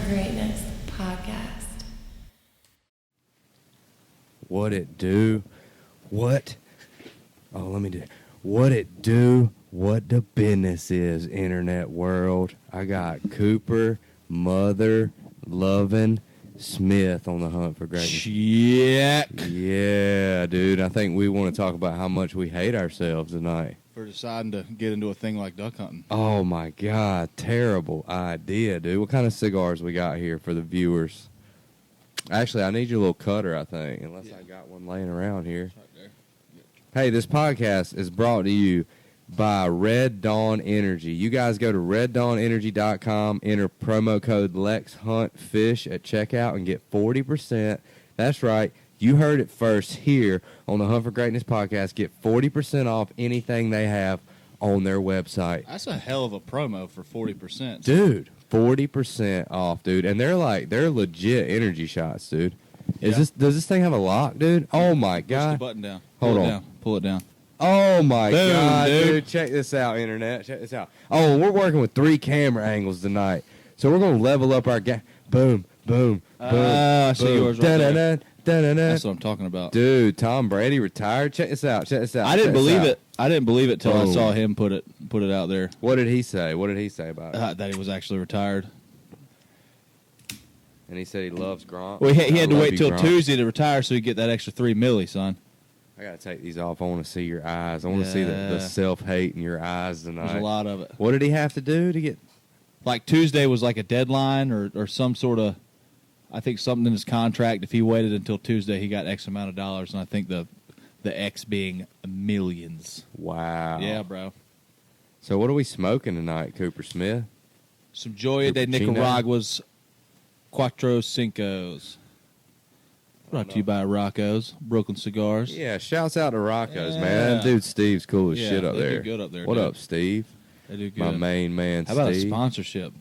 for Greatness podcast. What it do? What? Oh, let me do it. What it do? What the business is, internet world. I got Cooper, Mother, Lovin', Smith on the hunt for greatness. Shit. Yeah, dude. I think we want to talk about how much we hate ourselves tonight. For deciding to get into a thing like duck hunting. Oh, my God. Terrible idea, dude. What kind of cigars we got here for the viewers? Actually, I need your little cutter, I think, unless I got one laying around here. Right there. Hey, this podcast is brought to you by Red Dawn Energy. You guys go to reddawnenergy.com, enter promo code LexHuntFish at checkout and get 40%. That's right. You heard it first here on the Hunt for Greatness podcast. Get 40% off anything they have on their website. That's a hell of a promo for 40%. Dude, 40% off, dude. And they're legit energy shots, dude. Does this thing have a lock, dude? Oh, my God. Push the button down. Hold on. Pull it down. Oh, my Boom, God, dude. dude. Check this out, Internet. Check this out. Oh, we're working with 3 camera angles tonight. So we're going to level up our boom, boom, boom. I see boom. yours right there. Da-da-da. That's what I'm talking about. Dude, Tom Brady retired. Check this out. I didn't believe it. I didn't believe it till I Boom. saw him put it out there. What did he say? What did he say about it? That he was actually retired. And he said he loves Gronk. Well, he had to I love wait you, till Gronk. Tuesday to retire so he'd get that extra $3 million, son. I got to take these off. I want to see your eyes. I want to see the self-hate in your eyes tonight. There's a lot of it. What did he have to do to get... Like Tuesday was like a deadline or some sort of, I think something in his contract. If he waited until Tuesday, he got X amount of dollars, and I think the X being millions. Wow. Yeah, bro. So what are we smoking tonight, Cooper Smith? Some Joya de Cappuccino. Nicaragua's Cuatro Cincos. Brought to you by Rocco's Brooklyn Cigars. Yeah, shouts out to Rocco's, Yeah. man. Dude, Steve's cool as Yeah, shit up they do there. good up there, What dude. up, Steve? They do good. My main man, How about a Steve. sponsorship?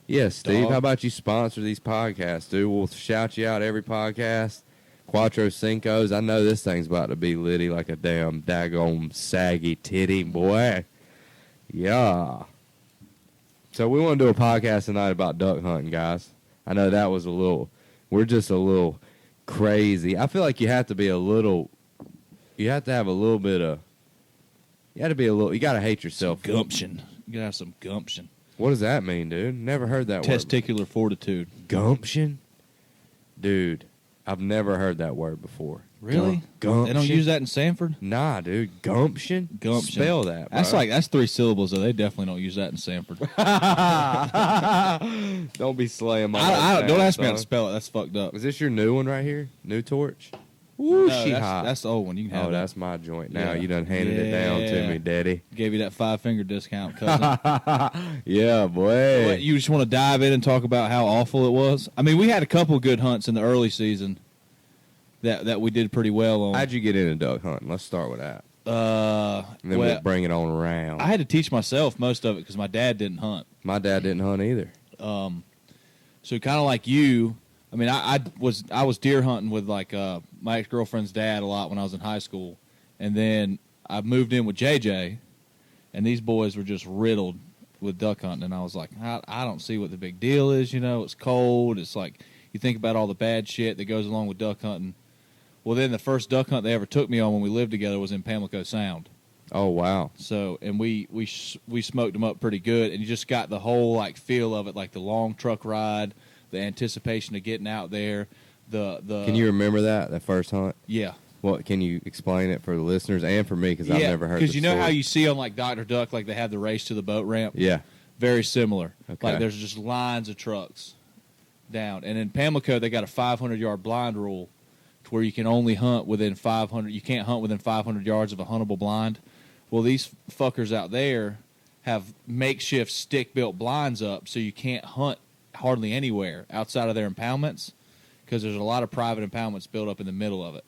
Yeah, Steve, Dog. how about you sponsor these podcasts, dude? We'll shout you out every podcast. Cuatro Cincos. I know this thing's about to be litty like a damn daggone saggy titty, boy. Yeah. So we want to do a podcast tonight about duck hunting, guys. I know that was we're just a little crazy. I feel like you have to have a little bit of, you got to hate yourself. Gumption. You gotta have some gumption. What does that mean, dude? Never heard that word. Testicular fortitude. Gumption? Dude, I've never heard that word before. Really? Gumption? They don't use that in Sanford? Nah, dude. Gumption? Gumption. Spell that, bro. That's 3 syllables, though. They definitely don't use that in Sanford. Don't be slaying my Don't ask me how to son. spell it. That's fucked up. Is this your new one right here? New torch? Ooh, No, she that's, hot. that's the old one. You can have Oh, that. that's my joint. Now Yeah. you done handed it down to Yeah. me, daddy. Gave you that 5-finger discount, cousin. Yeah, boy. What, you just want to dive in and talk about how awful it was? I mean, we had a couple good hunts in the early season that we did pretty well on. How'd you get into duck hunting? Let's start with that. And And then we'll bring it on around. I had to teach myself most of it because my dad didn't hunt. My dad didn't hunt either. So kind of like you, I mean, I was deer hunting with like my ex-girlfriend's dad a lot when I was in high school, and then I moved in with JJ, and these boys were just riddled with duck hunting, and I was like, I don't see what the big deal is. You know, it's cold. It's like you think about all the bad shit that goes along with duck hunting. Well, then the first duck hunt they ever took me on when we lived together was in Pamlico Sound. Oh, wow. So, and we smoked them up pretty good, and you just got the whole like feel of it, like the long truck ride, the anticipation of getting out there. Can you remember that first hunt? Yeah. What can you explain it for the listeners and for me because I've never heard. Because you know story. how you see on like Dr. Duck, like they have the race to the boat ramp. Yeah. Very similar. Okay. Like there's just lines of trucks down, and in Pamlico they got a 500-yard blind rule, to where you can only hunt within 500. You can't hunt within 500 yards of a huntable blind. Well, these fuckers out there have makeshift stick-built blinds up, so you can't hunt hardly anywhere outside of their impoundments because there's a lot of private impoundments built up in the middle of it.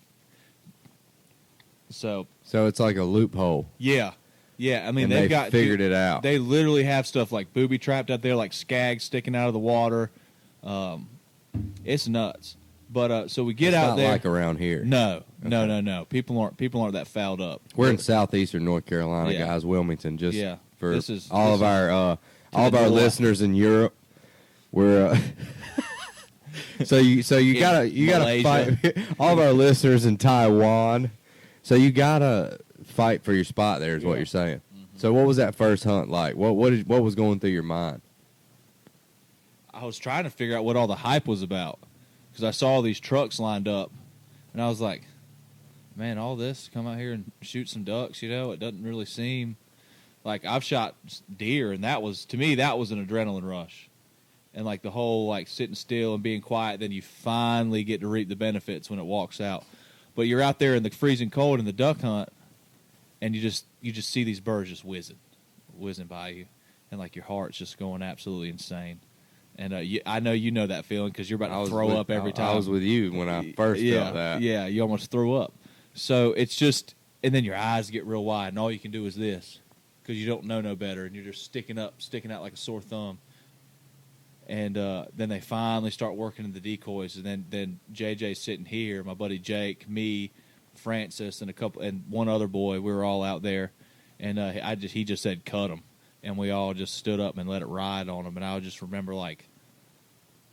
So it's like a loophole. yeah. I mean, And they've they got figured it out. They literally have stuff like booby trapped out there, like skags sticking out of the water. It's nuts. But so we get It's out not there. like around here. No. People aren't that fouled up. We're in southeastern North Carolina, Yeah. guys. Wilmington, just for This is all of our the north. listeners in Europe. We're So you gotta Malaysia. fight all of our listeners in Taiwan. So you gotta fight for your spot there, is what you're saying. Mm-hmm. So what was that first hunt like? What was going through your mind? I was trying to figure out what all the hype was about because I saw all these trucks lined up, and I was like, man, all this, come out here and shoot some ducks, it doesn't really seem like I've shot deer, and that was, to me, that was an adrenaline rush. And like the whole like sitting still and being quiet, then you finally get to reap the benefits when it walks out. But you're out there in the freezing cold in the duck hunt, and you just see these birds just whizzing by you, and like your heart's just going absolutely insane. And I know you know that feeling because you're about to throw up every time. I was with you when I first felt that. Yeah, you almost threw up. So it's just, and then your eyes get real wide, and all you can do is this because you don't know no better, and you're just sticking out like a sore thumb. And then they finally start working in the decoys, and then JJ's sitting here, my buddy Jake, me, Francis, and one other boy. We were all out there, and he just said cut them, and we all just stood up and let it ride on them. And I just remember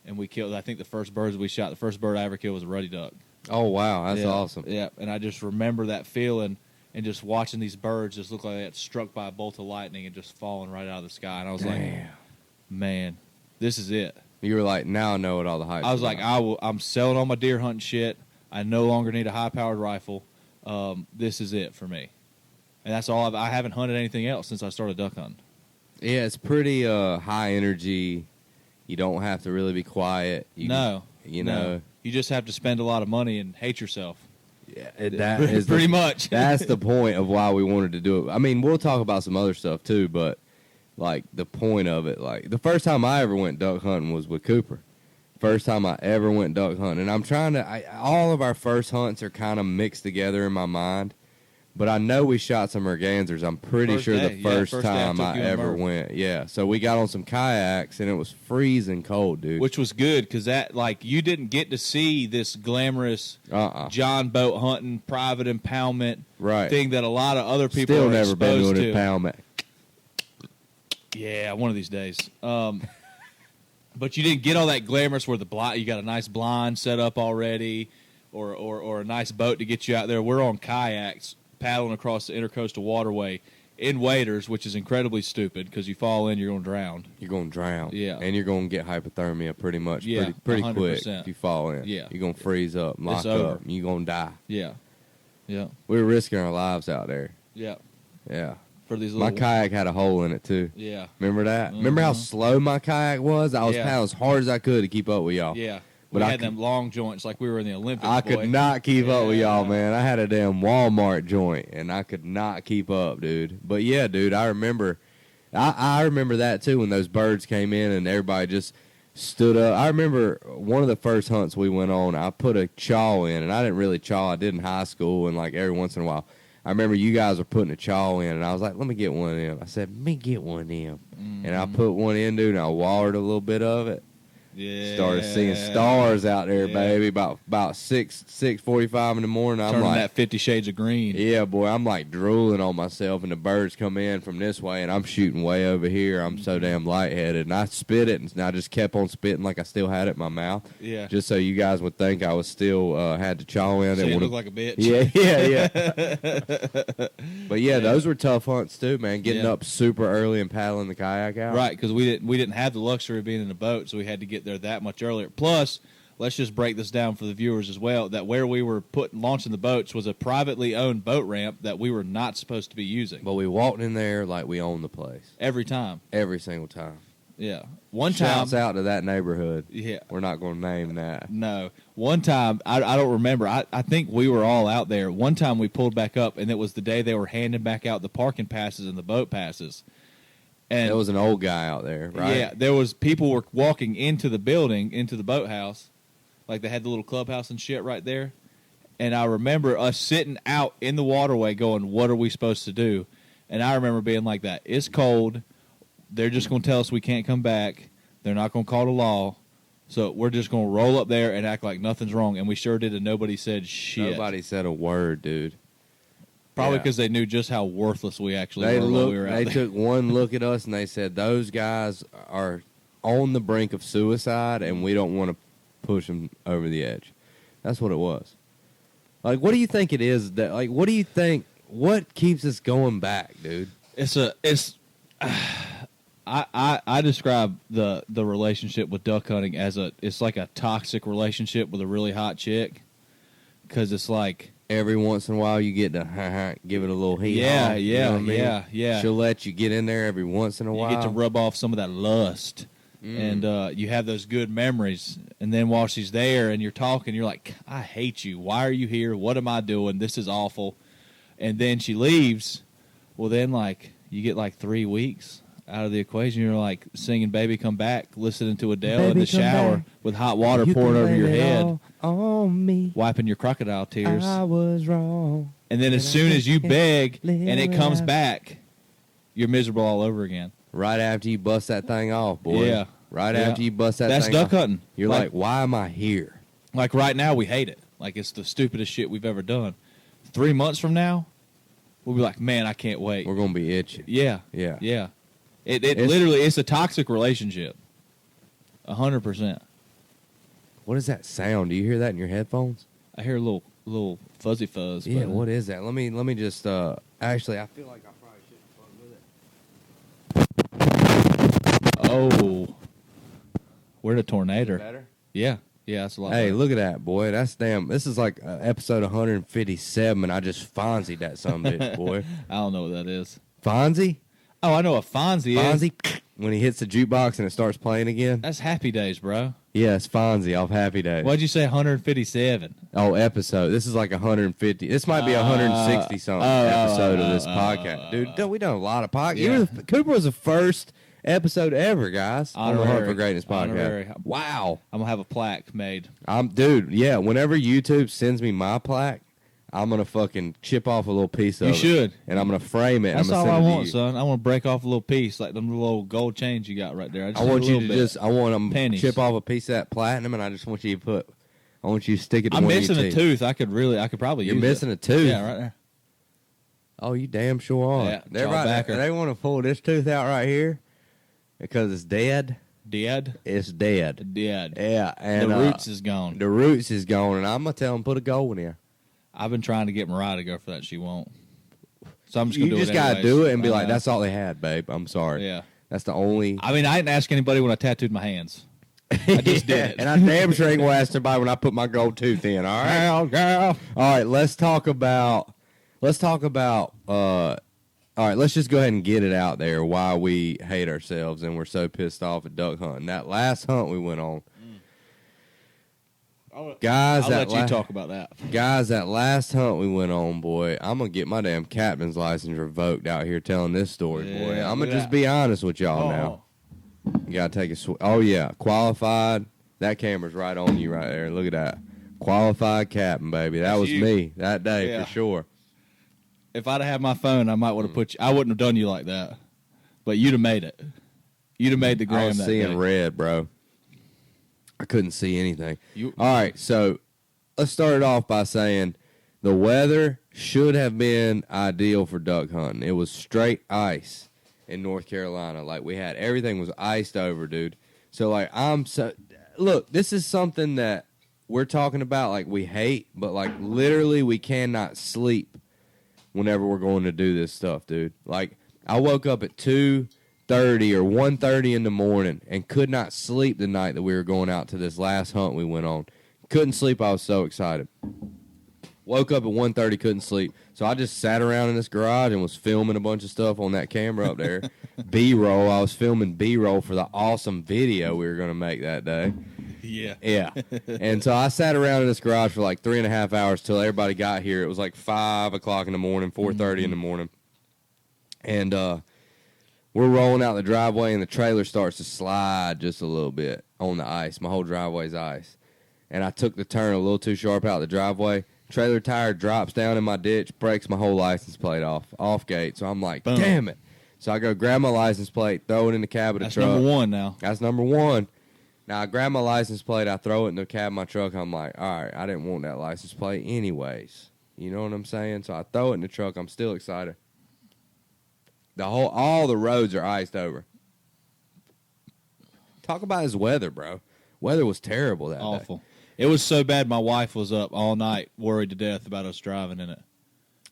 and we killed. I think the first bird I ever killed was a ruddy duck. Oh wow, that's awesome. Yeah, and I just remember that feeling and just watching these birds just look like they got struck by a bolt of lightning and just falling right out of the sky. And I was like, man. This is it. You were like, now I know what all the hype. I was like, I'm selling all my deer hunting shit. I no longer need a high-powered rifle. This is it for me. And that's all. I haven't hunted anything else since I started duck hunting. Yeah, it's pretty high energy. You don't have to really be quiet. You know. You just have to spend a lot of money and hate yourself. Yeah, that is pretty much. That's the point of why we wanted to do it. I mean, we'll talk about some other stuff too, but like the point of it, like the first time I ever went duck hunting was with Cooper. First time I ever went duck hunting, and I'm trying to. All of our first hunts are kind of mixed together in my mind, but I know we shot some mergansers. I'm pretty sure the first time I ever went. Yeah, so we got on some kayaks, and it was freezing cold, dude. Which was good because that, like, you didn't get to see this glamorous John boat hunting, private impoundment thing that a lot of other people still are never been exposed to an impoundment. Yeah, one of these days. But you didn't get all that glamorous where you got a nice blind set up already, or a nice boat to get you out there. We're on kayaks paddling across the intercoastal waterway in waders, which is incredibly stupid because you fall in, you're going to drown. You're going to drown. Yeah. And you're going to get hypothermia pretty much pretty 100%. quick if you fall in. Yeah. You're going to freeze up, lock up, and you're going to die. Yeah. Yeah. We were risking our lives out there. Yeah. Yeah. For these my kayak had a hole in it too. Yeah. Remember that? Remember how slow my kayak was? I was paddling as hard as I could to keep up with y'all. Yeah. But I had them long joints like we were in the Olympics. I could not keep up with y'all, man. I had a damn Walmart joint, and I could not keep up, dude. But yeah, dude, I remember that too when those birds came in and everybody just stood up. I remember one of the first hunts we went on, I put a chaw in, and I didn't really chaw. I did in high school, and like every once in a while. I remember you guys were putting a chaw in, and I was like, let me get one of them. I said, let me get one of them. Mm-hmm. And I put one in, dude, and I watered a little bit of it. Yeah. Started seeing stars out there, baby. About 6:45 in the morning. I'm turning like that 50 Shades of Green. Yeah, boy. I'm like drooling on myself, and the birds come in from this way, and I'm shooting way over here. I'm so damn lightheaded, and I spit it, and I just kept on spitting like I still had it in my mouth. Yeah. Just so you guys would think I was still had to chaw in. So you look like a bitch. Yeah. But yeah, those were tough hunts too, man. Getting up super early and paddling the kayak out. Right, because we didn't have the luxury of being in a boat, so we had to get there that much earlier. Plus, let's just break this down for the viewers as well, that where we were launching the boats was a privately owned boat ramp that we were not supposed to be using. But we walked in there like we owned the place. Every time. Every single time. Yeah. Shouts out to that neighborhood. Yeah. We're not going to name that. No. One time, I don't remember. I think we were all out there. One time we pulled back up, and it was the day they were handing back out the parking passes and the boat passes. And there was an old guy out there, right? Yeah, there was people were walking into the building, into the boathouse, like they had the little clubhouse and shit right there. And I remember us sitting out in the waterway going, what are we supposed to do? And I remember being like that. It's cold. They're just going to tell us we can't come back. They're not going to call the law. So we're just going to roll up there and act like nothing's wrong. And we sure did, and nobody said shit. Nobody said a word, dude. Probably because they knew just how worthless we actually were while we were out there. They took one look at us and they said, those guys are on the brink of suicide, and we don't want to push them over the edge. That's what it was. Like, what do you think it is that, like, what do you think, what keeps us going back, dude? I describe the relationship with duck hunting as it's like a toxic relationship with a really hot chick, because it's like every once in a while you get to give it a little heat. Yeah, you know what I mean? yeah. She'll let you get in there every once in a while. You get to rub off some of that lust, and you have those good memories. And then while she's there and you're talking, you're like, I hate you. Why are you here? What am I doing? This is awful. And then she leaves. Well, then, like, you get like 3 weeks out of the equation. You're like singing "Baby Come Back," listening to Adele Baby in the shower back. with hot water You pouring can over your blame it head, all on me. wiping your crocodile tears. I was wrong. And then as And soon I as you can't beg live and it comes without- back, you're miserable all over again. Right after you bust that thing off, boy. Yeah. Right Yeah. after you bust that That's thing duck off. hunting. You're like, why am I here? Like right now, we hate it. Like it's the stupidest shit we've ever done. 3 months from now, we'll be like, man, I can't wait. We're going to be itching. Yeah. Yeah. Yeah. It literally, it's a toxic relationship. 100%. What is that sound? Do you hear that in your headphones? I hear a little fuzzy fuzz. Yeah, but, what is that? Let me just actually I feel like I probably shouldn't fuck with it. Oh. We're in a tornado. Better? Yeah. Yeah, that's a lot Hey, better. look at that, boy. That's damn. This is like episode 157, and I just Fonzied that some bitch, boy. I don't know what that is. Fonzie? Oh, I know what Fonzie is. Fonzie? When he hits the jukebox and it starts playing again? That's Happy Days, bro. Yeah, it's Fonzie off Happy Days. What'd you say, 157? Oh, episode. This is like 150. This might be 160 something episode of this podcast. Dude, we done a lot of podcasts. Yeah. Cooper was the first episode ever, guys, on the Hunt for Honorary. Greatness podcast. Honorary. Wow. I'm going to have a plaque made. Dude, yeah, whenever YouTube sends me my plaque, I'm going to fucking chip off a little piece of it. You should. And I'm going to frame it. That's and I'm all gonna I send it to want, you. son. I want to break off a little piece, like them little gold chains you got right there. I want you to just. I want them pennies. chip off a piece of that platinum, and I just want you to I want you to stick it to I'm one missing of your a teeth. tooth. I could probably You're use missing it. a tooth? Yeah, right there. Oh, you damn sure are. Yeah, They're jaw right. backer. They want to pull this tooth out right here because it's dead. Dead? It's dead. Dead. Yeah, and the roots is gone. The roots is gone, and I'm gonna tell them put a gold in there. I've been trying to get Mariah to go for that. She won't. So I'm just going You to do just it gotta anyways. do it and be I like, know. "That's all they had, babe. I'm sorry. Yeah. That's the only." I mean, I didn't ask anybody when I tattooed my hands. I just did it. And I damn sure ain't gonna ask somebody when I put my gold tooth in. All right, girl. all right. Let's talk about. All right, let's just go ahead and get it out there why we hate ourselves and we're so pissed off at duck hunting. That last hunt we went on, guys. I'll let you talk about that. Guys, that last hunt we went on, boy, I'm gonna get my damn captain's license revoked out here telling this story, boy. Yeah, I'm look gonna at just that. be honest with y'all now. You gotta take a Oh yeah, qualified. That camera's right on you right there. Look at that. Qualified captain, baby. That That's was you. me that day Yeah. for sure. If I'd have had my phone, I might would have put you. I wouldn't have done you like that. But you'd have made it. You'd have made the I gram was that seeing day. red, bro. I couldn't see anything. You- All right, so let's start it off by saying the weather should have been ideal for duck hunting. It was straight ice in North Carolina. Like everything was iced over, dude. So like look, this is something that we're talking about like we hate, but like literally we cannot sleep whenever we're going to do this stuff, dude. Like I woke up at 2:30 or 1:30 in the morning and could not sleep the night that we were going out to this last hunt we went on. Couldn't sleep. I was so excited. Woke up at 1:30, couldn't sleep. So I just sat around in this garage and was filming a bunch of stuff on that camera up there. B-roll. I was filming B-roll for the awesome video we were going to make that day. Yeah. Yeah. And so I sat around in this garage for like 3.5 hours till everybody got here. It was like 5 o'clock in the morning, 4:30 in the morning. And we're rolling out the driveway and the trailer starts to slide just a little bit on the ice. My whole driveway's ice. And I took the turn a little too sharp out the driveway. Trailer tire drops down in my ditch, breaks my whole license plate off gate. So I'm like, Boom. damn it. So I go grab my license plate, throw it in the cab of the That's truck. number one now. That's number one. Now, I grab my license plate, I throw it in the cab of my truck. I'm like, all right, I didn't want that license plate anyways. You know what I'm saying? So I throw it in the truck. I'm still excited. All the roads are iced over. Talk about his weather, bro. Weather was terrible that day. Awful. It was so bad my wife was up all night worried to death about us driving in it.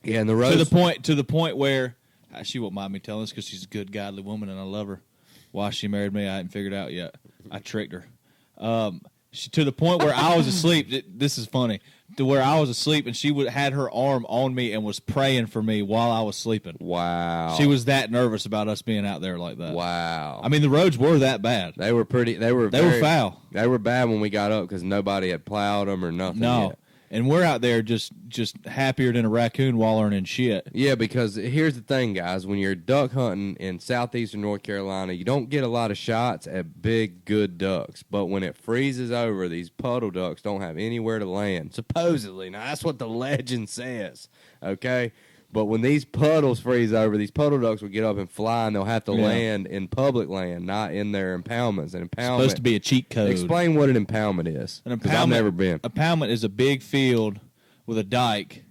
Yeah, and the road to the point where she won't mind me telling this because she's a good, godly woman and I love her. Why she married me, I hadn't figured out yet. I tricked her. To the point where I was asleep. This is funny. To where I was asleep and she had her arm on me and was praying for me while I was sleeping. Wow. She was that nervous about us being out there like that. Wow. I mean, the roads were that bad. They were pretty. They were foul. They were bad when we got up because nobody had plowed them or nothing. No. Yet. And we're out there just happier than a raccoon wallowing in shit. Yeah, because here's the thing, guys. When you're duck hunting in southeastern North Carolina, you don't get a lot of shots at big, good ducks. But when it freezes over, these puddle ducks don't have anywhere to land, supposedly. Now, that's what the legend says, okay? But when these puddles freeze over, these puddle ducks will get up and fly, and they'll have to land in public land, not in their impoundments. An impoundment, Supposed to be a cheat code. Explain what an impoundment is. Because I've never been. Impoundment is a big field with a dike,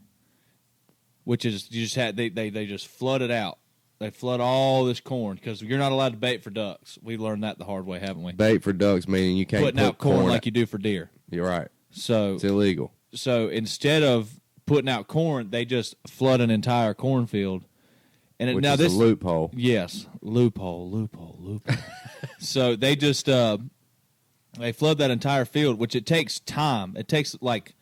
which is you just had they just flood it out. They flood all this corn because you're not allowed to bait for ducks. We learned that the hard way, haven't we? Bait for ducks meaning you can't putting out corn like you do for deer. You're right. So it's illegal. So instead of putting out corn, they just flood an entire cornfield. And which is a loophole. Yes, loophole. So they just they flood that entire field, which it takes time. It takes like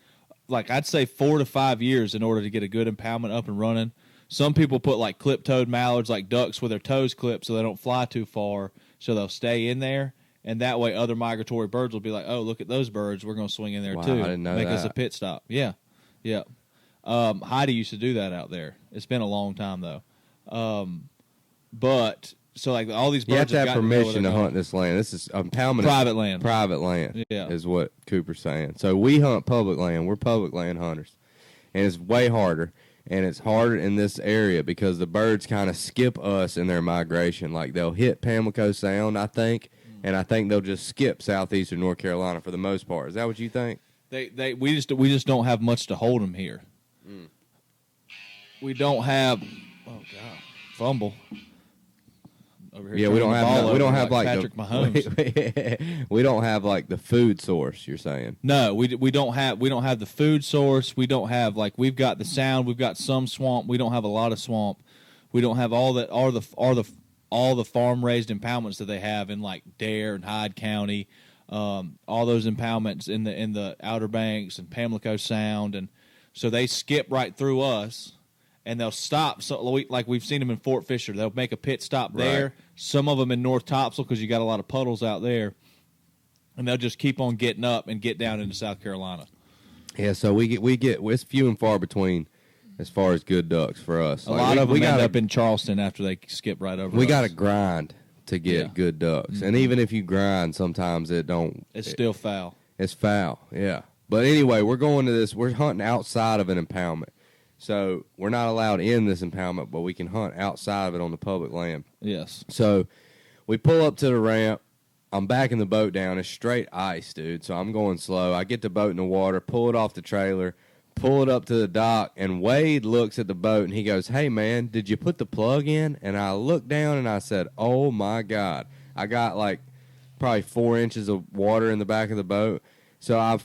I'd say 4 to 5 years in order to get a good impoundment up and running. Some people put like clip-toed mallards, like ducks with their toes clipped so they don't fly too far, so they'll stay in there. And that way other migratory birds will be like, oh, look at those birds. We're going to swing in there too. I didn't know Make that. us a pit stop. Yeah. Heidi used to do that out there. It's been a long time though. But so like all these birds you have to have permission to hunt this land. This is impoundment. Private land. Private land. Yeah. Is what Cooper's saying. So we hunt public land. We're public land hunters, and it's way harder. And it's harder in this area because the birds kind of skip us in their migration. Like they'll hit Pamlico Sound, I think, and I think they'll just skip southeastern North Carolina for the most part. Is that what you think? We just don't have much to hold them here. We don't have. Oh God, fumble. Over here Yeah, we don't have like Patrick Mahomes. We don't have like the food source. You're saying? No, we don't have the food source. We don't have like we've got the sound. We've got some swamp. We don't have a lot of swamp. We don't have all the farm raised impoundments that they have in like Dare and Hyde County. All those impoundments in the Outer Banks and Pamlico Sound, and so they skip right through us. And they'll stop, so like we've seen them in Fort Fisher. They'll make a pit stop there. Right. Some of them in North Topsail because you got a lot of puddles out there. And they'll just keep on getting up and get down into South Carolina. Yeah, so we get it's few and far between as far as good ducks for us. A lot of them end up in Charleston after they skip right over. We got to grind to get good ducks, and even if you grind, sometimes it's still foul. It's foul, yeah. But anyway, we're going to this. We're hunting outside of an impoundment. So we're not allowed in this impoundment, but we can hunt outside of it on the public land. Yes. So we pull up to the ramp. I'm backing the boat down. It's straight ice, dude. So I'm going slow. I get the boat in the water, pull it off the trailer, pull it up to the dock, and Wade looks at the boat, and he goes, hey, man, did you put the plug in? And I looked down, and I said, oh, my God. I got like probably 4 inches of water in the back of the boat. So I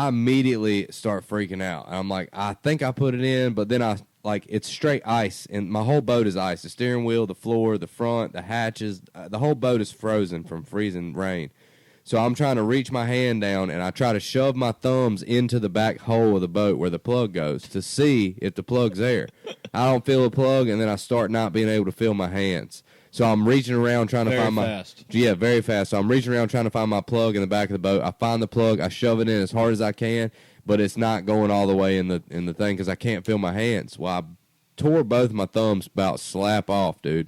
immediately start freaking out. I'm like, I think I put it in, but then it's straight ice, and my whole boat is ice. The steering wheel, the floor, the front, the hatches, the whole boat is frozen from freezing rain. So I'm trying to reach my hand down, and I try to shove my thumbs into the back hole of the boat where the plug goes to see if the plug's there. I don't feel the plug, and then I start not being able to feel my hands. So I'm reaching around trying to find very fast. So I'm reaching around trying to find my plug in the back of the boat. I find the plug. I shove it in as hard as I can, but it's not going all the way in the thing because I can't feel my hands. Well, I tore both my thumbs about slap off, dude.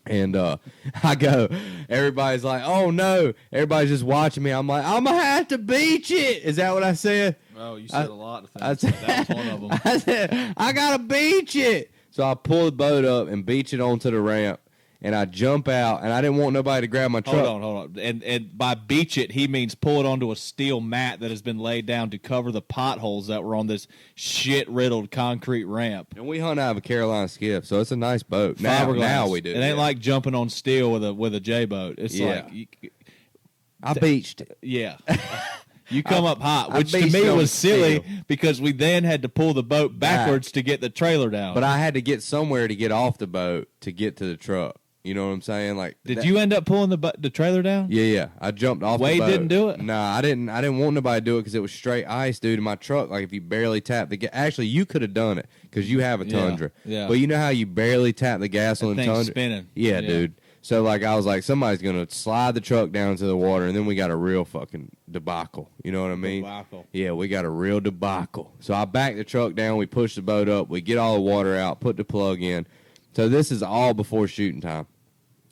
And I go, everybody's like, oh, no. Everybody's just watching me. I'm like, I'm going to have to beach it. Is that what I said? Oh, you said a lot of things. That was one of them. I said, I got to beach it. So I pull the boat up and beach it onto the ramp. And I jump out, and I didn't want nobody to grab my truck. Hold on. And by beach it, he means pull it onto a steel mat that has been laid down to cover the potholes that were on this shit-riddled concrete ramp. And we hunt out of a Carolina skiff, so it's a nice boat. Now we do. It ain't like jumping on steel with a J-boat. It's like I beached it. Yeah. You come up hot, I which to beached me on was the silly steel. because we then had to pull the boat backwards to get the trailer down. But I had to get somewhere to get off the boat to get to the truck. You know what I'm saying? Like, Did you end up pulling the trailer down? Yeah. I jumped off Wade the boat. didn't do it? No, I didn't want nobody to do it because it was straight ice, dude. In my truck, like if you barely tap the gas. Actually, you could have done it because you have a Tundra. Yeah. But you know how you barely tap the gas on the Thing's Tundra? spinning. Yeah, dude. So, like, I was like, somebody's going to slide the truck down into the water, and then we got a real fucking debacle. You know what I mean? Debacle. Yeah, we got a real debacle. So I backed the truck down, we pushed the boat up, we get all the water out, put the plug in. So this is all before shooting time.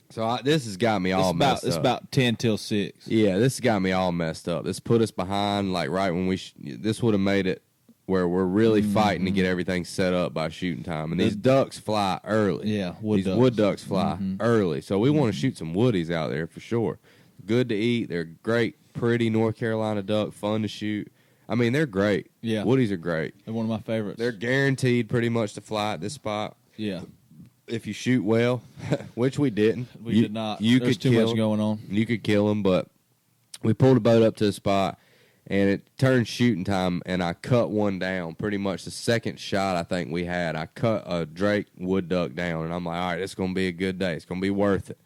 So this has got me all messed up. It's about 10 till 6. Yeah, this has got me all messed up. This put us behind, like, right when this would have made it where we're really fighting to get everything set up by shooting time. And these ducks fly early. Yeah, wood ducks fly early. So we want to shoot some woodies out there for sure. Good to eat. They're great, pretty North Carolina duck, fun to shoot. I mean, they're great. Yeah. Woodies are great. They're one of my favorites. They're guaranteed pretty much to fly at this spot. Yeah. If you shoot well, which we didn't. We did not. You There's could too kill much going on. You could kill them, but we pulled a boat up to the spot, and it turned shooting time, and I cut one down. Pretty much the second shot I think we had, I cut a Drake wood duck down, and I'm like, all right, it's going to be a good day. It's going to be worth it.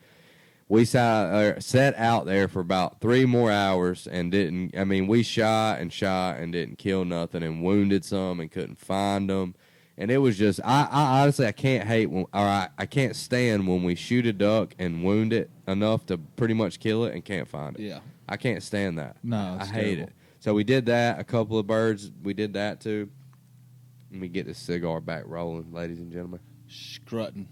We sat out there for about 3 more hours and we shot and didn't kill nothing and wounded some and couldn't find them. And it was just, I honestly, I can't I can't stand when we shoot a duck and wound it enough to pretty much kill it and can't find it. Yeah. I can't stand that. No, I it's hate terrible. it. So we did that. A couple of birds, we did that too. Let me get this cigar back rolling, ladies and gentlemen. Strutting.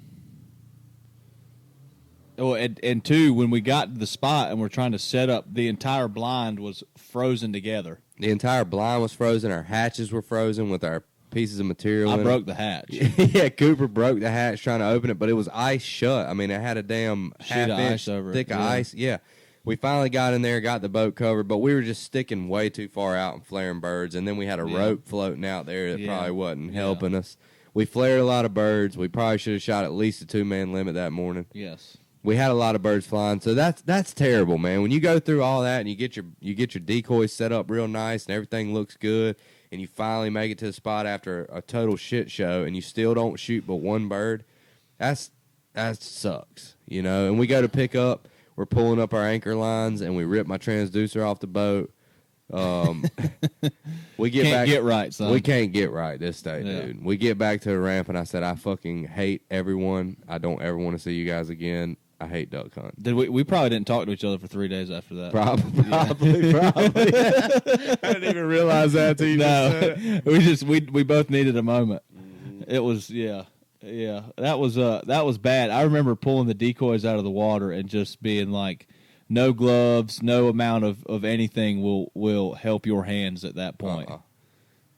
Oh, and two, when we got to the spot and we're trying to set up, the entire blind was frozen together. The entire blind was frozen. Our hatches were frozen with our pieces of material. I in broke it. the hatch. Yeah, Cooper broke the hatch trying to open it, but it was ice shut. I mean, it had a damn Sheet of ice over it, thick of yeah. ice. Yeah. We finally got in there, got the boat covered, but we were just sticking way too far out and flaring birds. And then we had a rope floating out there that probably wasn't helping us. We flared a lot of birds. We probably should have shot at least a 2-man limit that morning. Yes. We had a lot of birds flying, so that's terrible, man. When you go through all that and you get your decoys set up real nice and everything looks good, and you finally make it to the spot after a total shit show, and you still don't shoot but one bird, that sucks, you know. And we go to pick up, we're pulling up our anchor lines, and we rip my transducer off the boat. We get right, son. We can't get right this day, Yeah. dude. We get back to the ramp, and I said, I fucking hate everyone. I don't ever want to see you guys again. I hate duck hunting. Did we probably didn't talk to each other for 3 days after that. Probably. I didn't even realize that until you just said it. we both needed a moment. It was that was bad. I remember pulling the decoys out of the water and just being like, no gloves, no amount of anything will help your hands at that point.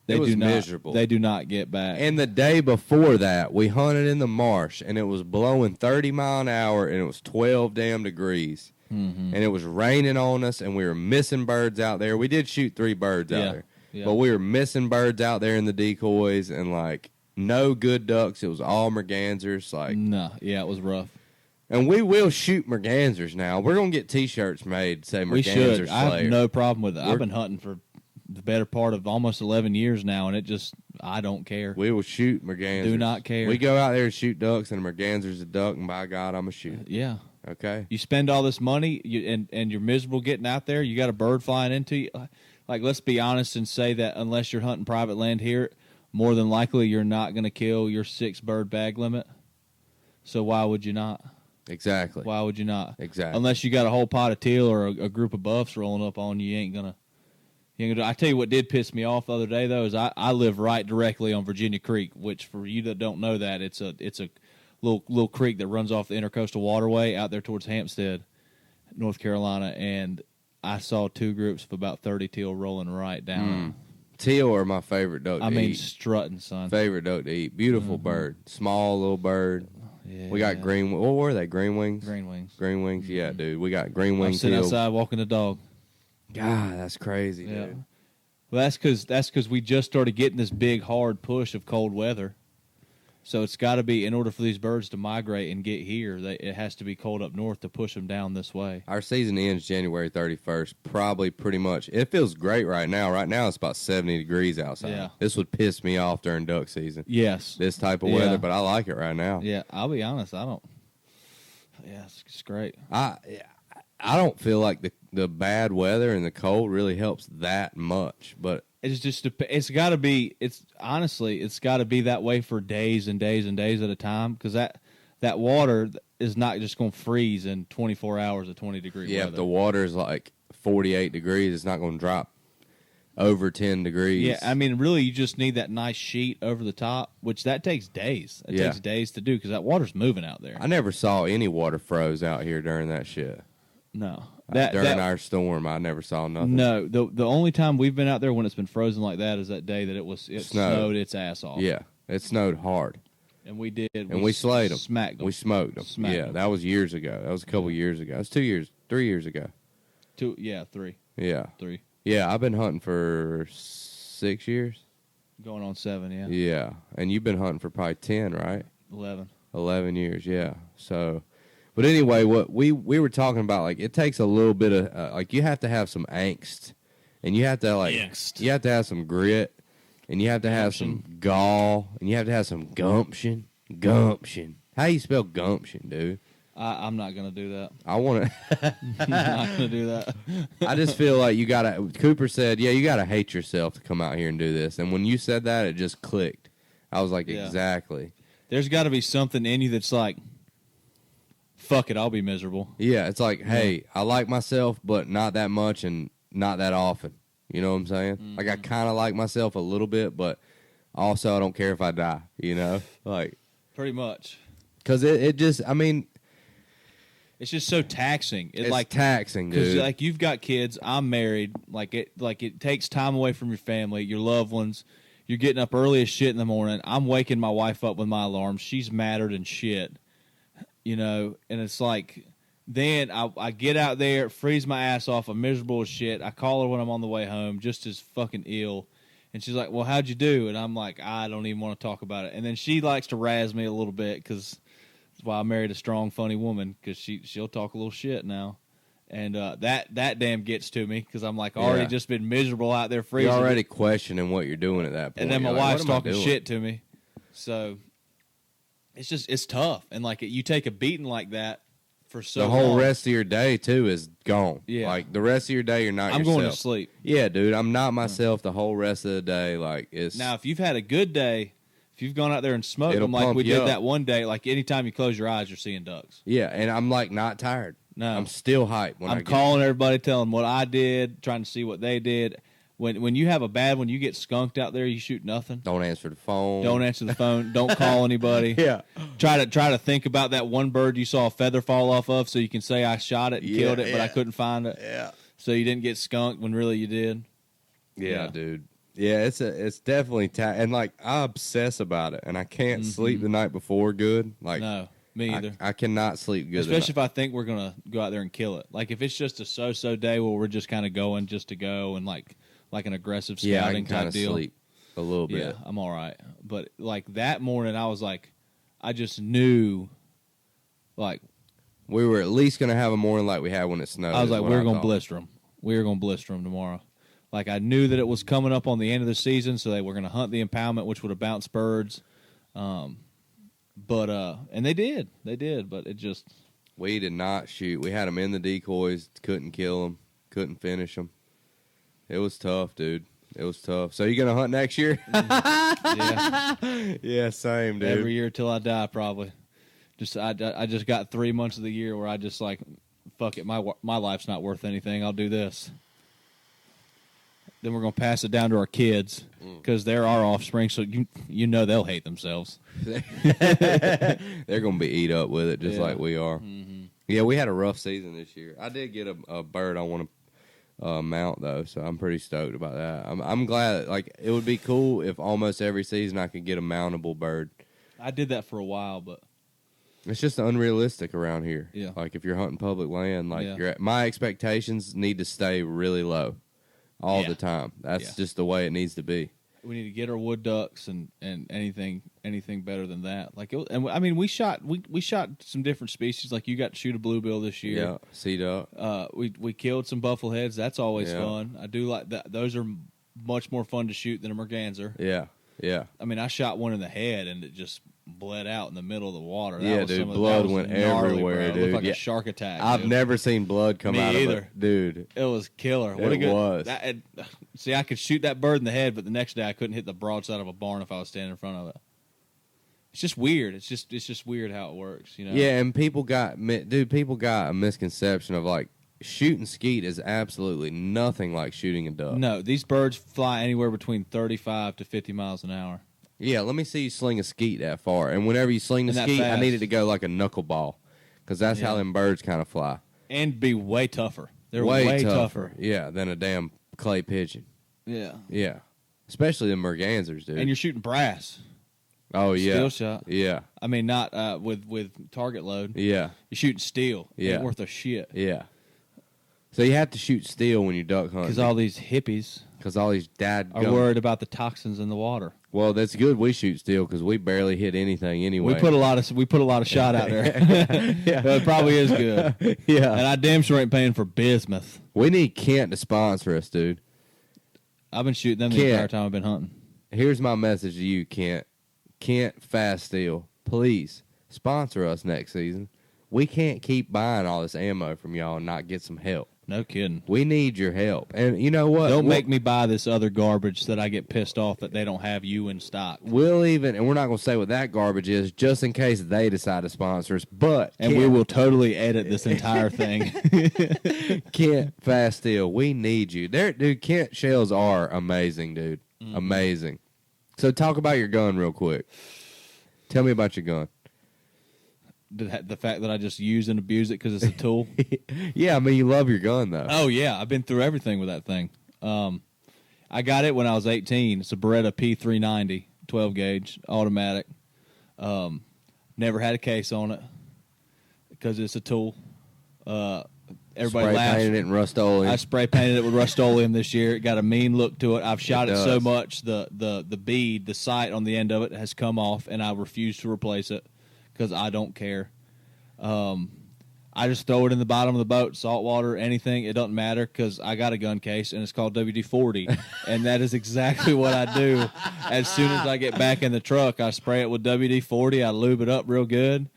It was miserable. They do not get back. And the day before that, we hunted in the marsh, and it was blowing 30 mile an hour, and it was 12 damn degrees. Mm-hmm. And it was raining on us, and we were missing birds out there. We did shoot 3 birds out there. Yeah. But we were missing birds out there in the decoys, and, like, no good ducks. It was all mergansers. Like, no, yeah, it was rough. and we will shoot mergansers now. We're going to get T-shirts made, say We merganser should. slayer. I have no problem with it. We're- I've been hunting for the better part of almost 11 years now, and I don't care. We will shoot mergansers. Do not care. We go out there and shoot ducks, and a merganser's a duck, and by God, I'm a shoot. Yeah. Okay? You spend all this money, and you're miserable getting out there. You got a bird flying into you. Like, let's be honest and say that unless you're hunting private land here, more than likely you're not going to kill your 6-bird bag limit. So why would you not? Exactly. Why would you not? Exactly. Unless you got a whole pot of teal or a group of buffs rolling up on you, you ain't gonna. I tell you what did piss me off the other day though is I live right directly on Virginia Creek, which for you that don't know that it's a little creek that runs off the Intercoastal Waterway out there towards Hampstead, North Carolina, and I saw 2 groups of about 30 teal rolling right down. Teal are my favorite duck to eat. Strutting, son. Favorite duck to eat. Beautiful bird. Small little bird. Yeah, We got green. What were they? Green wings? green wings. Green wings? Yeah, dude. We got green I'm wing sitting teal. outside walking the dog. God, that's crazy, Yeah. dude. Well, that's because we just started getting this big hard push of cold weather. So it's got to be, in order for these birds to migrate and get here, it has to be cold up north to push them down this way. Our season ends January 31st, probably pretty much. It feels great right now. Right now it's about 70 degrees outside. Yeah. This would piss me off during duck season. Yes. This type of weather, but I like it right now. Yeah, I'll be honest, I don't. Yeah, it's great. I don't feel like the bad weather and the cold really helps that much, but It's just, it's got to be, it's got to be that way for days and days and days at a time, because that water is not just going to freeze in 24 hours at 20-degree weather. if the water is like 48 degrees, it's not going to drop over 10 degrees. Yeah, I mean, really, you just need that nice sheet over the top, which that takes days. It takes days to do, because that water's moving out there. I never saw any water froze out here during that shit. No. During our storm, I never saw nothing. No, the only time we've been out there when it's been frozen like that is that day that it snowed its ass off. Yeah, it snowed hard. And we did. And we slayed them. Smacked them. We smoked them. Yeah, that was years ago. That was a couple years ago. That was 3 years ago. 3. Yeah. 3. Yeah, I've been hunting for 6 years. Going on 7, yeah. Yeah, and you've been hunting for probably 10, right? 11 years, yeah. So... But anyway, what we were talking about, like, it takes a little bit of, like, you have to have some angst, and you have to, like, you have to have some grit, and you have to have some gall, and you have to have some gumption. Gumption. How you spell gumption, dude? I'm not going to do that. I want to. I'm not going to do that. I just feel like you got to, Cooper said, yeah, you got to hate yourself to come out here and do this. And when you said that, it just clicked. I was like, exactly. There's got to be something in you that's like, fuck it, I'll be miserable. Yeah, it's like, hey, I like myself, but not that much and not that often. You know what I'm saying? Mm-hmm. Like, I kind of like myself a little bit, but also I don't care if I die, you know? Like, pretty much. Because it just, I mean... It's just so taxing. It's like taxing, dude. Because, like, you've got kids, I'm married, it takes time away from your family, your loved ones. You're getting up early as shit in the morning. I'm waking my wife up with my alarm. She's madder than shit. You know, and it's like, then I get out there, freeze my ass off, I'm miserable as shit. I call her when I'm on the way home, just as fucking ill. And she's like, well, how'd you do? And I'm like, I don't even want to talk about it. And then she likes to razz me a little bit, because that's why I married a strong, funny woman, because she'll talk a little shit now. And that damn gets to me, because I'm like, already just been miserable out there freezing. You're already questioning what you're doing at that point. And then my you're wife's like, talking shit to me. So... It's tough, and like you take a beating like that for so long. The whole rest of your day too is gone. Yeah, like the rest of your day, you're not. I'm yourself. going to sleep. Yeah, dude, I'm not myself the whole rest of the day. Like it's now, if you've had a good day, if you've gone out there and smoked them like we did that one day, like anytime you close your eyes, you're seeing ducks. Yeah, and I'm like not tired. No, I'm still hyped. I'm calling everybody, telling them what I did, trying to see what they did. When you have a bad one, you get skunked out there, you shoot nothing. Don't answer the phone. Don't answer the phone. Don't call anybody. Yeah. Try to think about that one bird you saw a feather fall off of, so you can say I shot it and killed it, but I couldn't find it. Yeah. So you didn't get skunked when really you did. Yeah, dude. Yeah, it's definitely and like I obsess about it, and I can't sleep the night before good. Like no, me either. I cannot sleep good. Especially if I think we're gonna go out there and kill it. Like if it's just a so-so day where we're just kind of going just to go and like an aggressive scouting type deal. Sleep a little bit. Yeah, I'm all right. But like that morning, I was like, I just knew, like we were at least gonna have a morning like we had when it snowed. I was like, we're gonna blister them. We were gonna blister them tomorrow. Like I knew that it was coming up on the end of the season, so they were gonna hunt the impoundment, which would have bounced birds. And they did, but it just we did not shoot. We had them in the decoys, couldn't kill them, couldn't finish them. It was tough, dude. It was tough. So you gonna hunt next year? Yeah. Yeah, same, dude. Every year till I die, probably. I just got 3 months of the year where I just like, fuck it, my life's not worth anything. I'll do this. Then we're gonna pass it down to our kids because they're our offspring. So you know they'll hate themselves. They're gonna be eat up with it just like we are. Mm-hmm. Yeah, we had a rough season this year. I did get a bird I want to mount though, so I'm pretty stoked about that. I'm glad. Like it would be cool if almost every season I could get a mountable bird. I did that for a while, but it's just unrealistic around here. Yeah. Like if you're hunting public land, like my expectations need to stay really low all the time. That's just the way it needs to be. We need to get our wood ducks and anything better than that. Like, and I mean, we shot some different species. Like, you got to shoot a bluebill this year. Yeah, sea duck. We killed some buffalo heads. That's always Yeah. fun. I do like that. Those are much more fun to shoot than a merganser. Yeah, yeah. I mean, I shot one in the head and it just bled out in the middle of the water. Yeah, was dude, some of- blood that was went gnarly, everywhere, bro. It dude. looked like Yeah. a shark attack. I've dude. never seen blood come Me out either. of it, dude. It was killer. What It a good was. See, I could shoot that bird in the head, but the next day I couldn't hit the broadside of a barn if I was standing in front of it. It's just weird. It's just weird how it works, you know. Yeah, and people got a misconception of like shooting skeet is absolutely nothing like shooting a duck. No, these birds fly anywhere between 35 to 50 miles an hour. Yeah, let me see you sling a skeet that far. And whenever you sling the And that skeet, I fast. need it to go like a knuckleball because that's how Yeah. them birds kind of fly. And be way tougher. They're way tougher. Yeah, than a damn clay pigeon. Yeah. Yeah, especially the mergansers, dude. And you're shooting brass. oh yeah, Steel shot. yeah, I mean, not with target load. yeah, You're shooting steel. Yeah. Ain't worth a shit. yeah. So you have to shoot steel when you duck hunt Because all these hippies because all these dad are worried about the toxins in the water. Well, that's good. We shoot steel because we barely hit anything anyway. We put a lot of shot out there. Yeah. It probably is good. Yeah, And I damn sure ain't paying for bismuth. we need Kent to sponsor us, dude. I've been shooting them the Kent. entire time I've been hunting. Here's my message to you, Kent. Kent Fast Steel, please sponsor us next season. We can't keep buying all this ammo from y'all and not get some help. No kidding. We need your help. And you know what? Don't make me buy this other garbage that I get pissed off that they don't have you in stock. We'll even, and we're not going to say what that garbage is, just in case they decide to sponsor us. But And we will totally edit this entire thing. Kent Fast Steel, we need you. Dude, Kent shells are amazing, dude. Mm-hmm. Amazing. So talk about your gun real quick. Tell me about your gun. The fact that I just use and abuse it because it's a tool. Yeah, I mean, you love your gun, though. Oh, yeah. I've been through everything with that thing. I got it when I was 18. It's a Beretta P390, 12 gauge, automatic. Never had a case on it because it's a tool. Everybody Spray laughs. painted it in Rust-Oleum. I spray painted it with Rust-Oleum this year. It got a mean look to it. I've shot it so does. much the bead, the sight on the end of it has come off, and I refuse to replace it because I don't care. I just throw it in the bottom of the boat, salt water, anything. It doesn't matter because I got a gun case, and it's called WD-40, and that is exactly what I do. As soon as I get back in the truck, I spray it with WD-40. I lube it up real good,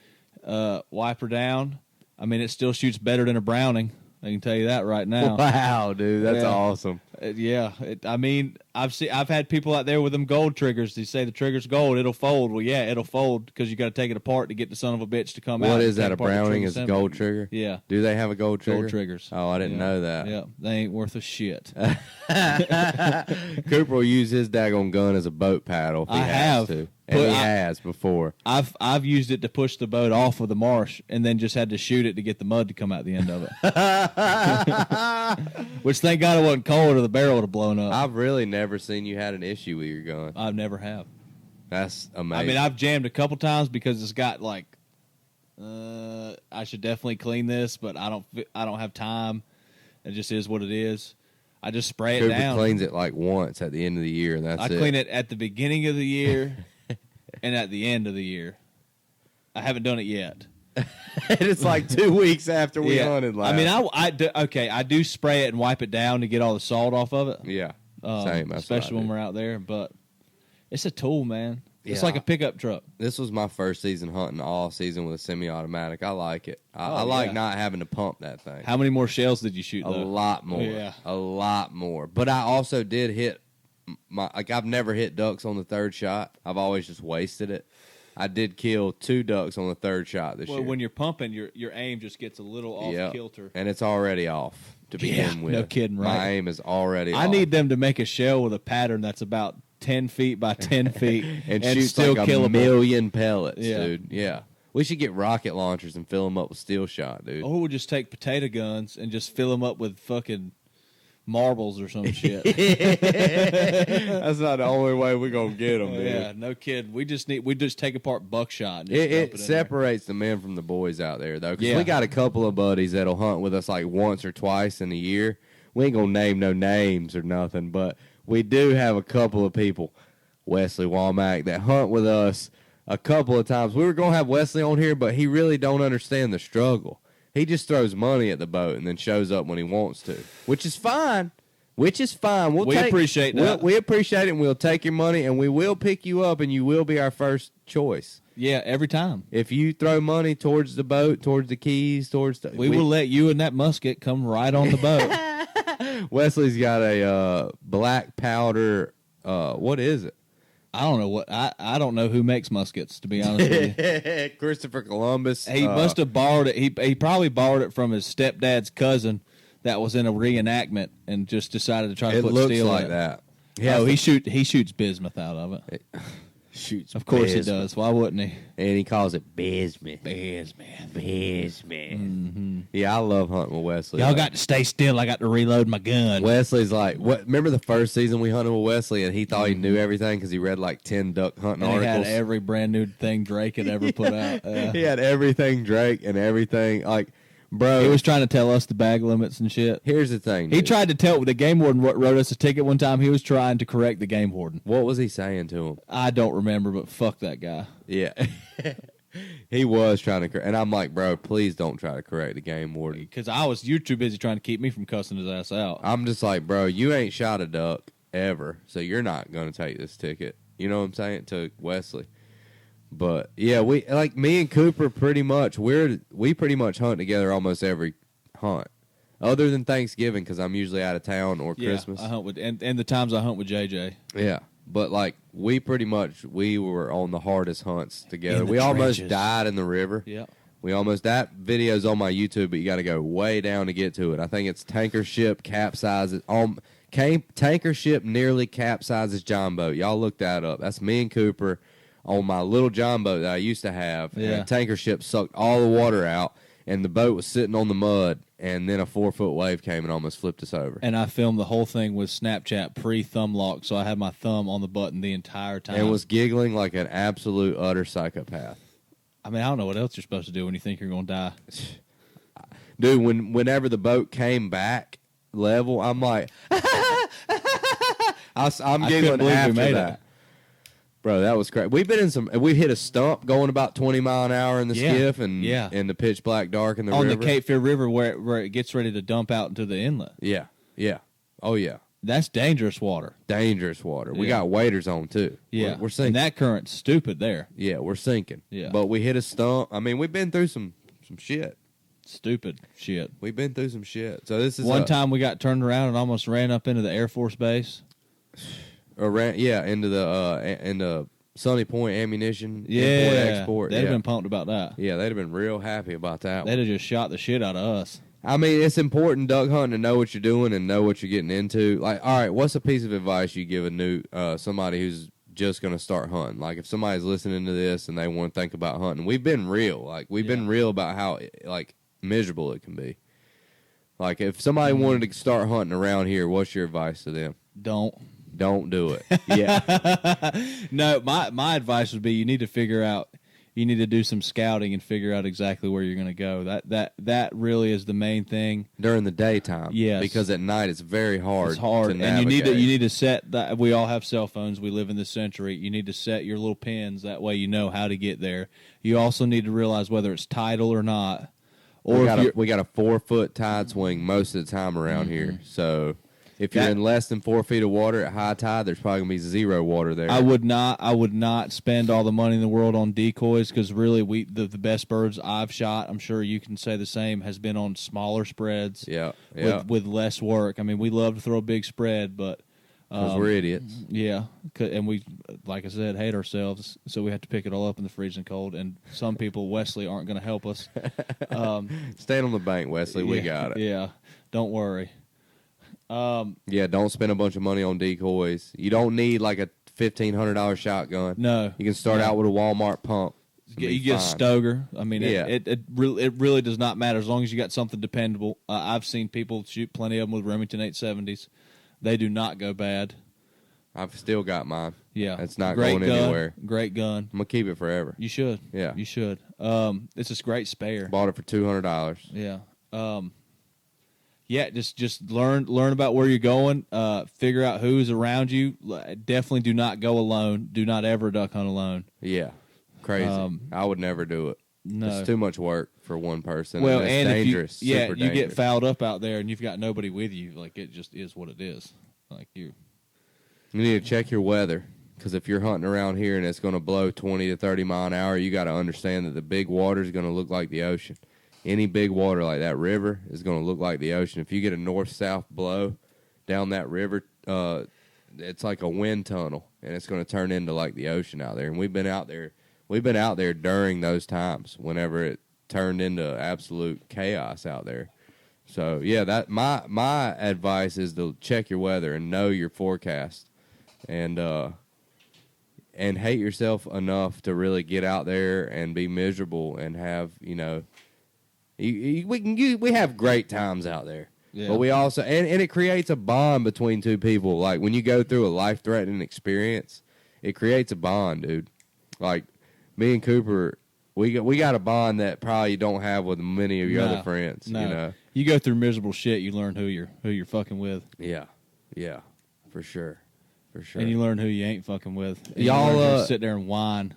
wipe her down. I mean, it still shoots better than a Browning. I can tell you that right now. Wow, dude, that's Yeah. awesome. I mean, I've had people out there with them gold triggers. They say the trigger's gold, it'll fold. Well, yeah, it'll fold because you got to take it apart to get the son of a bitch to come out. What and is that, take a apart the Browning? trigger Is a assembly. gold trigger? Yeah, Do they have a gold trigger? gold triggers. Oh, I didn't Yeah. know that. Yeah, they ain't worth a shit. Cooper will use his daggone gun as a boat paddle if he I has have. to. And But he I- has before. I've used it to push the boat off of the marsh, and then just had to shoot it to get the mud to come out the end of it. Which thank God it wasn't cold, or the barrel would have blown up. I've really never seen you had an issue with your gun. I've never have. That's I amazing. mean, I've jammed a couple times because it's got like, I should definitely clean this, but I don't have time. It just is what it is. I just spray it Cooper down. cleans it like once at the end of the year, and that's I it. clean it at the beginning of the year and at the end of the year. I haven't done it yet. And it's like 2 weeks after we hunted last. I mean, I do spray it and wipe it down to get all the salt off of it. yeah, same. That's Especially what I when do. we're out there. But it's a tool, man. It's Yeah. like a pickup truck. This was my first season hunting all season with a semi-automatic. I like it. I Oh, like yeah. not having to pump that thing. How many more shells did you shoot, A though? lot more. Yeah. A lot more. But I also did hit I've never hit ducks on the third shot. I've always just wasted it. I did kill 2 ducks on the third shot this Well, year. when you're pumping, your aim just gets a little off Yep. kilter. And it's already off to begin Yeah, with. no kidding, My right? aim is already off. I need them to make a shell with a pattern that's about 10 feet by 10 feet and and shoots still like a killable. million pellets, Yeah. dude. Yeah. We should get rocket launchers and fill them up with steel shot, dude. Or we'll just take potato guns and just fill them up with fucking marbles or some shit. That's not the only way we're going to get them, dude. Yeah, no kidding. We just take apart buckshot. And just dump It in there. separates the men from the boys out there, though. Because Yeah. we got a couple of buddies that'll hunt with us like once or twice in a year. We ain't going to name no names or nothing, but we do have a couple of people, Wesley Womack, that hunt with us a couple of times. We were going to have Wesley on here, but he really don't understand the struggle. He just throws money at the boat and then shows up when he wants to, which is fine. We appreciate that. We appreciate it, and we'll take your money, and we will pick you up, and you will be our first choice. Yeah, every time. If you throw money towards the boat, towards the keys, we will let you and that musket come right on the boat. Wesley's got a black powder. What is it? I don't know I don't know who makes muskets, to be honest with you. Christopher Columbus. He must have borrowed it. He probably borrowed it from his stepdad's cousin that was in a reenactment and just decided to try to put steel in it. It looks like that. Yeah, he shoots bismuth out of it. Shoots. Of course he does. Why wouldn't he? And he calls it bismuth. Bismuth. Mm-hmm. Yeah, I love hunting with Wesley. Y'all got to stay still. I got to reload my gun. Wesley's like, what? Remember the first season we hunted with Wesley, and he thought he knew everything because he read like 10 duck hunting articles. He had every brand new thing Drake had ever put out. He had everything Drake and everything like. Bro, he was trying to tell us the bag limits and shit. Here's the thing. He tried to tell the game warden wrote us a ticket one time. He was trying to correct the game warden. What was he saying to him? I don't remember, but fuck that guy. Yeah. He was trying to, and I'm like, bro, please don't try to correct the game warden. Because you're too busy trying to keep me from cussing his ass out. I'm just like, bro, you ain't shot a duck ever, so you're not going to take this ticket. You know what I'm saying? To Wesley. But yeah, we like me and Cooper pretty much we pretty much hunt together almost every hunt, other than Thanksgiving because I'm usually out of town or Christmas. I hunt with and the times I hunt with JJ. Yeah, but like we were on the hardest hunts together. We trenches. Almost died in the river. Yeah, that video's on my YouTube, but you got to go way down to get to it. I think it's tanker ship capsizes tanker ship nearly capsizes John boat. Y'all look that up. That's me and Cooper. On my little John boat that I used to have, and a tanker ship sucked all the water out, and the boat was sitting on the mud, and then a 4-foot wave came and almost flipped us over. And I filmed the whole thing with Snapchat pre-thumb lock, so I had my thumb on the button the entire time. And was giggling like an absolute utter psychopath. I mean, I don't know what else you're supposed to do when you think you're going to die. Dude, whenever the boat came back level, I'm like, I'm giggling after that. Bro, that was crazy. We've been in we hit a stump going about 20 mile an hour in the skiff and in the pitch black dark in the river. On the Cape Fear River where it gets ready to dump out into the inlet. Yeah. Oh, yeah. That's dangerous water. We got waders on, too. Yeah. We're sinking. And that current's stupid there. Yeah, we're sinking. Yeah. But we hit a stump. I mean, we've been through some shit. Stupid shit. We've been through some shit. So this is one time we got turned around and almost ran up into the Air Force Base. Into the Sunny Point ammunition import export. They'd have been pumped about that. Yeah, they'd have been real happy about that. They'd have just shot the shit out of us. I mean, it's important duck hunting to know what you're doing and know what you're getting into. Like, all right, what's a piece of advice you give a new somebody who's just going to start hunting? Like, if somebody's listening to this and they want to think about hunting, we've been real. Like, we've been real about how miserable it can be. Like, if somebody wanted to start hunting around here, what's your advice to them? Don't do it. Yeah. No, my advice would be you need to do some scouting and figure out exactly where you're going to go. That really is the main thing. During the daytime. Yes. Because at night it's very hard. It's hard. To and navigate. you need to set that. We all have cell phones. We live in this century. You need to set your little pins. That way you know how to get there. You also need to realize whether it's tidal or not. Or we got a 4-foot tide swing most of the time around here. So if you're in less than 4 feet of water at high tide, there's probably gonna be zero water there. I would not spend all the money in the world on decoys because really the best birds I've shot, I'm sure you can say the same, has been on smaller spreads. Yeah. With less work. I mean, we love to throw a big spread, but because we're idiots. Yeah, and we, like I said, hate ourselves, so we have to pick it all up in the freezing cold. And some people, Wesley, aren't going to help us. Stand on the bank, Wesley. We got it. Yeah, don't worry. Don't spend a bunch of money on decoys. You don't need like a $1,500 shotgun. No, you can start out with a Walmart pump. You get a Stoger. I mean, it really does not matter as long as you got something dependable. I've seen people shoot plenty of them with Remington 870s. They do not go bad. I've still got mine. Yeah, it's not going anywhere. Great gun. I'm gonna keep it forever. You should. Yeah, you should. It's a great spare. Bought it for $200. Yeah. yeah, just learn about where you're going. Figure out who's around you. Definitely do not go alone. Do not ever duck hunt alone. Yeah, crazy. I would never do it. No, it's too much work for one person. Well, and it's and dangerous. if you, super you dangerous. get fouled up out there, and you've got nobody with you. Like it just is what it is. Like you need to check your weather, because if you're hunting around here and it's going to blow 20 to 30 mile an hour, you got to understand that the big water is going to look like the ocean. Any big water like that river is going to look like the ocean. If you get a north-south blow down that river, it's like a wind tunnel, and it's going to turn into like the ocean out there. And we've been out there during those times whenever it turned into absolute chaos out there. So yeah, that my advice is to check your weather and know your forecast, and hate yourself enough to really get out there and be miserable and have, you know, we have great times out there. Yeah. But we also and it creates a bond between two people. Like when you go through a life-threatening experience, it creates a bond, dude. Like me and Cooper, we got a bond that probably you don't have with many of your other friends. No. You know, you go through miserable shit, you learn who you're fucking with. Yeah, for sure. And you learn who you ain't fucking with. And Y'all you learn to sit there and whine.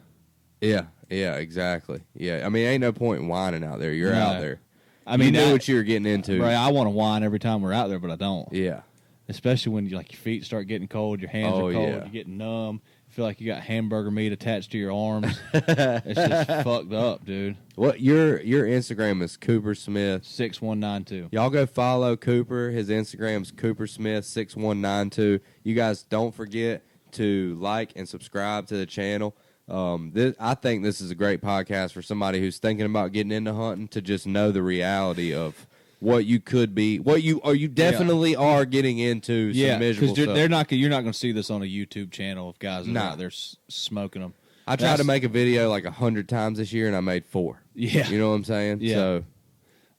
Yeah, exactly. Yeah, I mean, ain't no point in whining out there. You're out there. I mean, you knew what you were getting into. Right, I want to whine every time we're out there, but I don't. Yeah. Especially when your feet start getting cold, your hands are cold, yeah. you're getting numb. You feel like you got hamburger meat attached to your arms. It's just fucked up, dude. What your Instagram is Cooper Smith 6192. Y'all go follow Cooper. His Instagram's Cooper Smith 6192. You guys don't forget to like and subscribe to the channel. I think this is a great podcast for somebody who's thinking about getting into hunting to just know the reality of what you could be, what you definitely are getting into. Some miserable stuff. You're not going to see this on a YouTube channel of guys that are out there smoking them. I tried to make a video like 100 times this year, and I made 4. Yeah, you know what I'm saying. Yeah, so,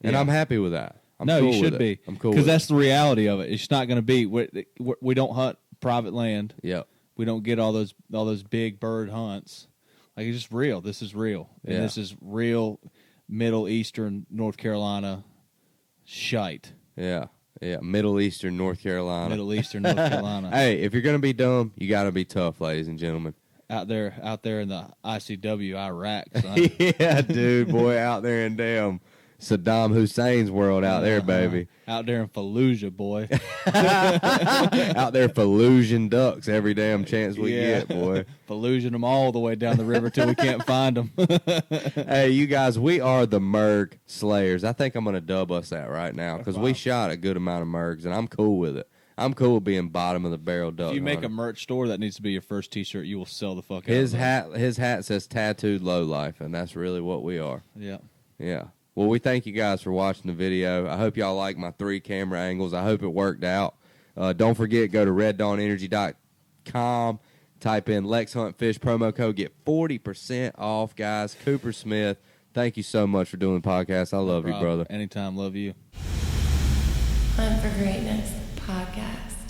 and I'm happy with that. You should be. I'm cool because that's the reality of it. It's not going to be. We don't hunt private land. Yep. We don't get all those big bird hunts. Like it's just real. This is real, and this is real Middle Eastern North Carolina shite. Yeah. Middle Eastern North Carolina. Middle Eastern North Carolina. Hey, if you're gonna be dumb, you got to be tough, ladies and gentlemen. Out there in the ICW, Iraq. Son. Yeah, dude, boy, out there in damn Saddam Hussein's world out there, baby. Out there in Fallujah, boy. Out there Fallujah ducks every damn chance we get, boy. Fallujah them all the way down the river till we can't find them. Hey, you guys, we are the Merg Slayers. I think I'm going to dub us that right now because we shot a good amount of Mergs, and I'm cool with it. I'm cool with being bottom of the barrel duck. If you make hunter. a merch store, that needs to be your first T-shirt. You will sell the fuck out. His hat says Tattooed Low Life, and that's really what we are. Yeah. Well, we thank you guys for watching the video. I hope y'all like my 3 camera angles. I hope it worked out. Don't forget, go to reddawnenergy.com, type in Lex Hunt Fish promo code, get 40% off, guys. Cooper Smith, thank you so much for doing the podcast. I love you, brother. Anytime, love you. Hunt for Greatness podcast.